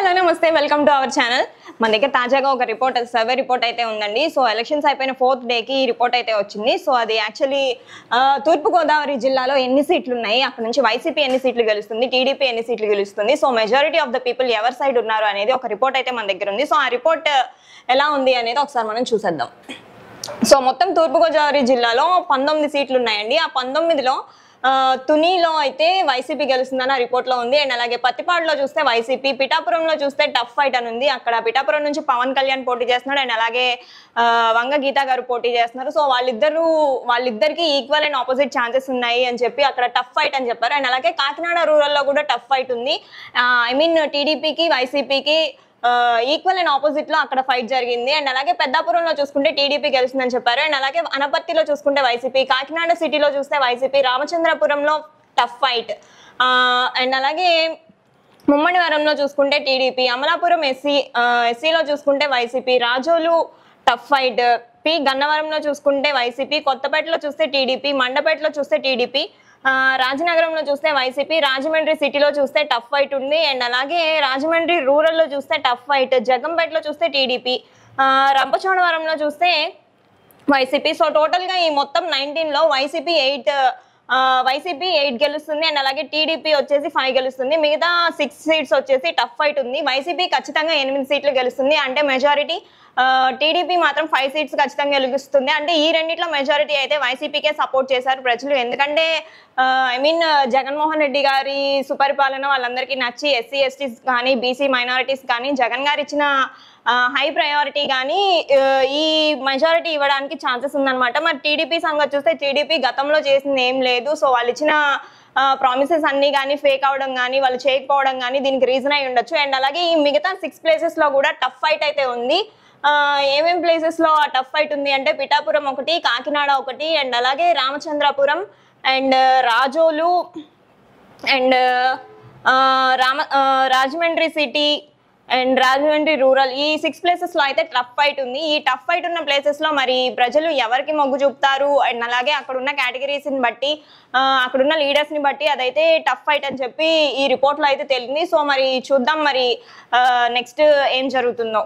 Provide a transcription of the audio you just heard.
Hello నమస్తే welcome to our channel. మన దగ్గర తాజాగా ఒక రిపోర్ట్ సర్వే రిపోర్ట్ అయితే ఉందండి. సో ఎలక్షన్స్ అయిపోయిన 4th డేకి ఈ రిపోర్ట్ అయితే వచ్చింది. సో అది యాక్చువల్లీ తూర్పుగోదావరి జిల్లాలో ఎన్ని సీట్లు ఉన్నాయి, అక్కడ నుంచి వైసీపీ ఎన్ని సీట్లు గెలుస్తుంది, టీడీపీ ఎన్ని సీట్లు గెలుస్తుంది, so majority of the people ఎవరి సైడ్ ఉన్నారు అనేది ఒక రిపోర్ట్ అయితే మన దగ్గర ఉంది. సో ఆ రిపోర్ట్ ఎలా ఉంది అనేది ఒకసారి మనం చూసేద్దాం. సో మొత్తం తూర్పుగోదావరి జిల్లాలో 19 సీట్లు ఉన్నాయండి. ఆ 19లో తునిలో అయితే వైసీపీ గెలుస్తుందని ఆ రిపోర్ట్ లో ఉంది. అండ్ అలాగే పత్తిపాడులో చూస్తే వైసీపీ, పిఠాపురంలో చూస్తే టఫ్ ఫైట్ అని ఉంది. అక్కడ పిఠాపురం నుంచి పవన్ కళ్యాణ్ పోటీ చేస్తున్నాడు. అండ్ అలాగే వంగ గీత గారు పోటీ చేస్తున్నారు. సో వాళ్ళిద్దరికి ఈక్వల్ అండ్ ఆపోజిట్ ఛాన్సెస్ ఉన్నాయి అని చెప్పి అక్కడ టఫ్ ఫైట్ అని చెప్పారు. అండ్ అలాగే కాకినాడ రూరల్ లో కూడా టఫ్ ఫైట్ ఉంది. టీడీపీకి వైసీపీకి ఈక్వల్ అండ్ ఆపోజిట్ లో అక్కడ ఫైట్ జరిగింది. అండ్ అలాగే పెద్దాపురంలో చూసుకుంటే టీడీపీ గెలుస్తుందని చెప్పారు. అండ్ అలాగే అనపర్తిలో చూసుకుంటే వైసీపీ, కాకినాడ సిటీలో చూస్తే వైసీపీ, రామచంద్రపురంలో టఫ్ ఫైట్, అండ్ అలాగే ముమ్మడివరంలో చూసుకుంటే టీడీపీ, అమలాపురం ఎస్సీలో చూసుకుంటే వైసీపీ, రాజోలు టఫ్ ఫైట్, గన్నవరంలో చూసుకుంటే వైసీపీ, కొత్తపేటలో చూస్తే టీడీపీ, మండపేటలో చూస్తే టీడీపీ, రాజనగరంలో చూస్తే వైసీపీ, రాజమండ్రి సిటీలో చూస్తే టఫ్ ఫైట్ ఉంది. అండ్ అలాగే రాజమండ్రి రూరల్లో చూస్తే టఫ్ ఫైట్, జగంపేటలో చూస్తే టీడీపీ, రంపచోడవరంలో చూస్తే వైసీపీ. సో టోటల్గా ఈ మొత్తం 19లో వైసీపీ 8 గెలుస్తుంది. అండ్ అలాగే టీడీపీ వచ్చేసి 5 గెలుస్తుంది. మిగతా 6 సీట్స్ వచ్చేసి టఫ్ ఫైట్ ఉంది. వైసీపీ ఖచ్చితంగా 8 సీట్లు గెలుస్తుంది, అంటే మెజారిటీ. టీడీపీ మాత్రం 5 సీట్స్ ఖచ్చితంగా గెలుస్తుంది. అంటే ఈ రెండిట్లో మెజారిటీ అయితే వైసీపీకే సపోర్ట్ చేశారు ప్రజలు. ఎందుకంటే జగన్మోహన్ రెడ్డి గారి సుపరిపాలన వాళ్ళందరికీ నచ్చి ఎస్సీ ఎస్టీస్ కానీ బీసీ మైనారిటీస్ కానీ జగన్ గారు ఇచ్చిన హై ప్రయారిటీ కానీ ఈ మెజారిటీ ఇవ్వడానికి ఛాన్సెస్ ఉందన్నమాట. మరి టీడీపీ సంగతి చూస్తే టీడీపీ గతంలో చేసింది ఏం లేదు. సో వాళ్ళు ఇచ్చిన ప్రామిసెస్ అన్ని కానీ ఫేక్ అవడం కానీ వాళ్ళు చేయకపోవడం కానీ దీనికి రీజన్ అయి ఉండొచ్చు. అండ్ అలాగే ఈ మిగతా 6 ప్లేసెస్లో కూడా టఫ్ ఫైట్ అయితే ఉంది. ఏమేం ప్లేసెస్లో ఆ టఫ్ ఫైట్ ఉంది అంటే పిఠాపురం ఒకటి, కాకినాడ ఒకటి, అండ్ అలాగే Ramachandrapuram and Razole and Rajahmundry city and Rajahmundry rural, ఈ 6 ప్లేసెస్లో అయితే టఫ్ ఫైట్ ఉంది. ఈ టఫ్ ఫైట్ ఉన్న ప్లేసెస్లో మరి ప్రజలు ఎవరికి మొగ్గు చూపుతారు అండ్ అలాగే అక్కడున్న కేటగిరీస్ని బట్టి అక్కడున్న లీడర్స్ని బట్టి అదైతే టఫ్ ఫైట్ అని చెప్పి ఈ రిపోర్ట్లో అయితే తెలిసింది. సో మరి చూద్దాం మరి నెక్స్ట్ ఏం జరుగుతుందో.